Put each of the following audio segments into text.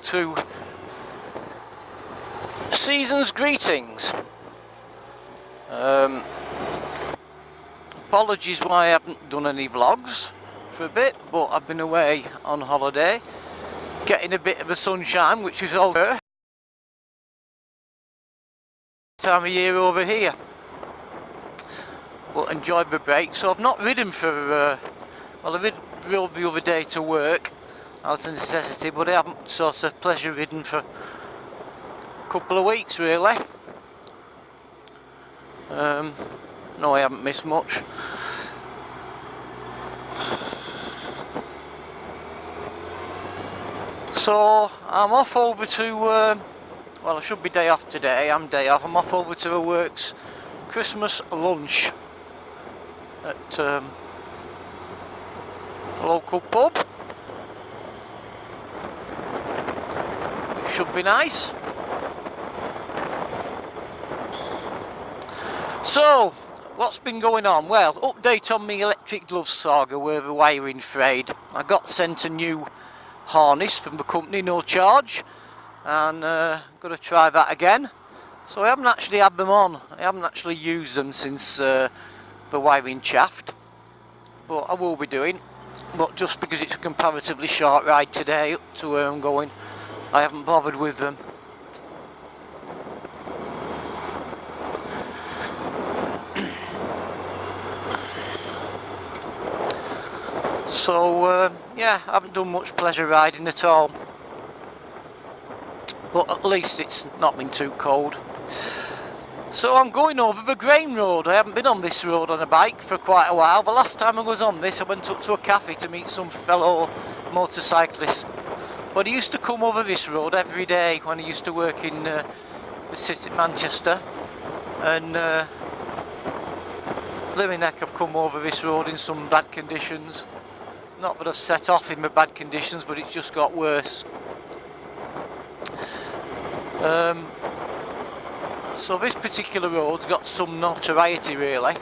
to season's greetings. Apologies why I haven't done any vlogs for a bit, but I've been away on holiday, getting a bit of the sunshine, which is over time of year over here. But enjoyed the break, so I've not ridden for well, I rode the other day to work out of necessity, but I haven't sort of pleasure ridden for a couple of weeks really. No, I haven't missed much. So I'm off over to well, I should be day off today. I'm day off. I'm off over to the works Christmas lunch at a local pub. It should be nice. So, what's been going on? Well, update on my electric glove saga where the wiring frayed. I got sent a new harness from the company, no charge, and I'm going to try that again. So I haven't actually had them on. I haven't actually used them since the wiring shaft, but I will be doing. But just because it's a comparatively short ride today up to where I'm going, I haven't bothered with them. So yeah, I haven't done much pleasure riding at all, but at least it's not been too cold. So I'm going over the grain road. I haven't been on this road on a bike for quite a while. The last time I was on this, I went up to a cafe to meet some fellow motorcyclists. But I used to come over this road every day when I used to work in the city of Manchester, and blimey heck, I've come over this road in some bad conditions. Not that I've set off in the bad conditions, but it's just got worse. So this particular road's got some notoriety really,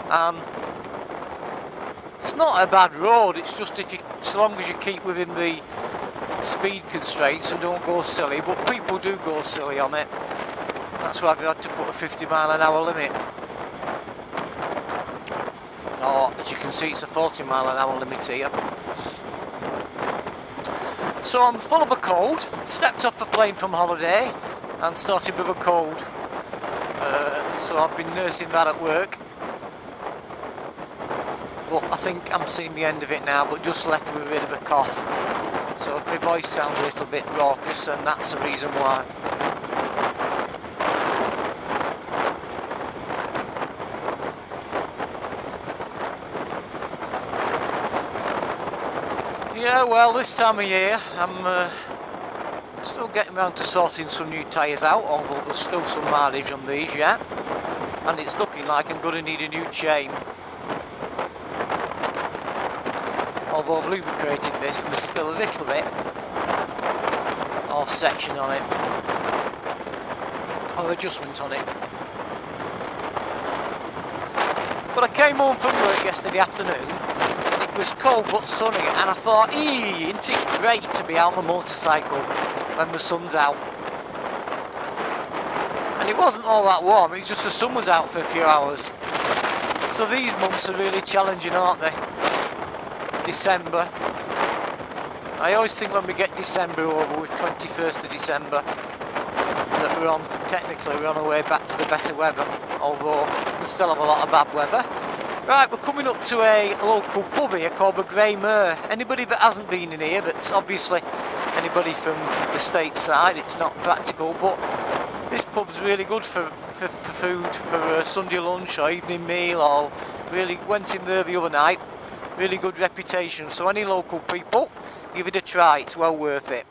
and it's not a bad road. It's just so long as you keep within the speed constraints and don't go silly. But people do go silly on it. That's why I've had to put a 50-mile-an-hour limit. Oh, as you can see, it's a 40-mile-an-hour limit here. So I'm full of a cold. Stepped off the plane from holiday and started with a cold. So I've been nursing that at work. But I think I'm seeing the end of it now, but just left with a bit of a cough. So if my voice sounds a little bit raucous, then that's the reason why. Yeah, well, this time of year I'm still getting around to sorting some new tyres out, although there's still some mileage on these yet, and it's looking like I'm going to need a new chain. Although I've lubricated this and there's still a little bit of section on it, or adjustment on it. But I came home from work yesterday afternoon. It was cold but sunny, and I thought, isn't it great to be out on the motorcycle when the sun's out? And it wasn't all that warm, it's just the sun was out for a few hours. So these months are really challenging, aren't they? December. I always think when we get December over with 21st of December that technically we're on our way back to the better weather, although we still have a lot of bad weather. Right, we're coming up to a local pub here called the Grey Mare. Anybody that hasn't been in here, that's obviously anybody from the stateside, it's not practical, but this pub's really good for food, for a Sunday lunch or evening meal, or really went in there the other night. Really good reputation, so any local people, give it a try, it's well worth it.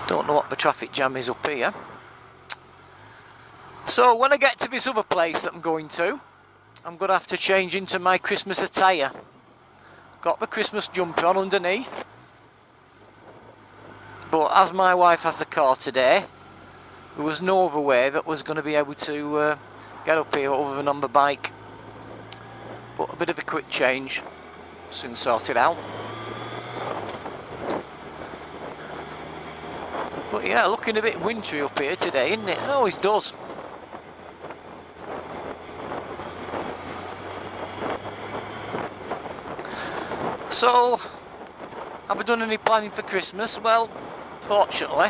Don't know what the traffic jam is up here. So when I get to this other place that I'm going to have to change into my Christmas attire. Got the Christmas jumper on underneath, but as my wife has the car today, there was no other way that was going to be able to get up here other than on the bike. But a bit of a quick change, soon sorted out. But yeah, looking a bit wintry up here today, isn't it? It always does. So, have I done any planning for Christmas? Well, fortunately,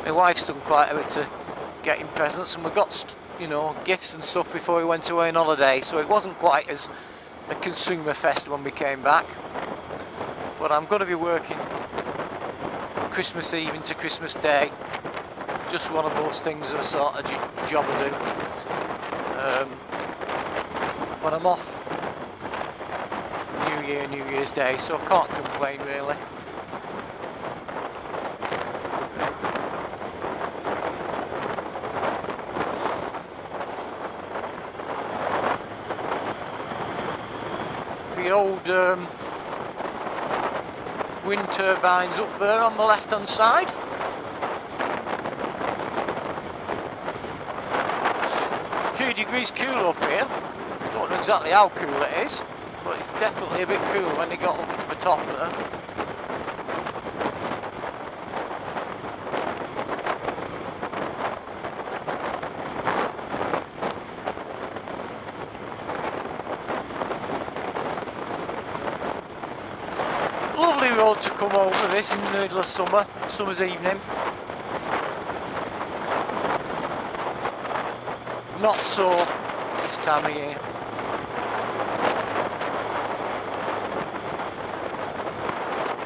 my wife's done quite a bit of getting presents, and we got, you know, gifts and stuff before we went away on holiday, so it wasn't quite as a consumer fest when we came back. But I'm going to be working Christmas Eve into Christmas Day. Just one of those things of a sort of job I do. But I'm off New Year, New Year's Day, so I can't complain really. The old wind turbines up there on the left hand side. A few degrees cooler up here. Don't know exactly how cool it is, but it's definitely a bit cooler when you got up to the top there. Lovely road to come over this in the middle of summer's evening. Not so this time of year.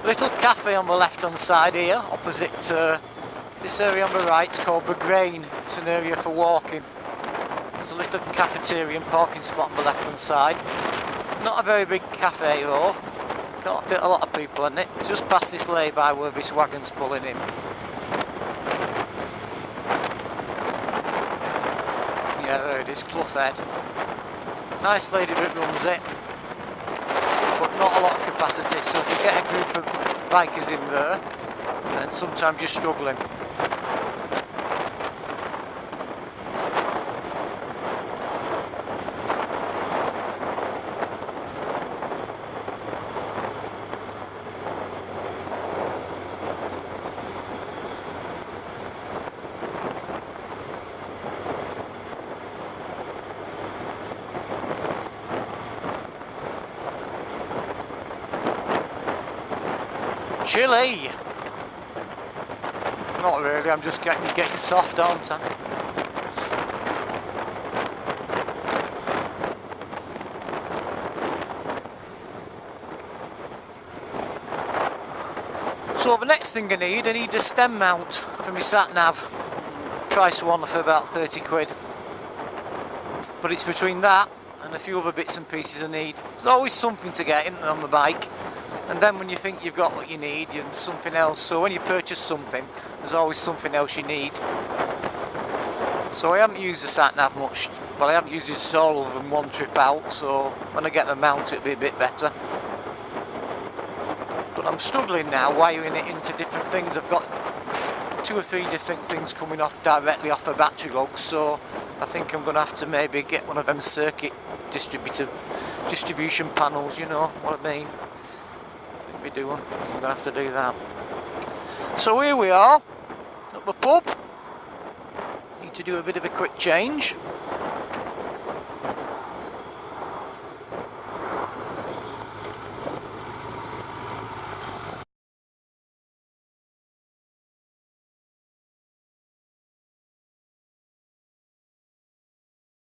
Little cafe on the left hand side here, opposite this area on the right is called the Grain. It's an area for walking. There's a little cafeteria and parking spot on the left hand side. Not a very big cafe though. Can't fit a lot of people in it. Just past this lay-by where this wagon's pulling in. Yeah, there it is, Clough Head. Nice lady that runs it, but not a lot of capacity, so if you get a group of bikers in there, then sometimes you're struggling. Chilly! Not really, I'm just getting soft, aren't I? So the next thing I need a stem mount for my sat nav. Price one for about 30 quid. But it's between that and a few other bits and pieces I need. There's always something to get in on the bike. And then when you think you've got what you need, there's something else. So when you purchase something, there's always something else you need. So I haven't used the sat-nav much. Well, I haven't used it at all other than one trip out. So when I get the mount, it'll be a bit better. But I'm struggling now, wiring it into different things. I've got 2 or 3 different things coming off directly off the battery lugs. So I think I'm going to have to maybe get one of them circuit distribution panels, you know what I mean. I'm going to have to do that. So here we are at the pub. Need to do a bit of a quick change.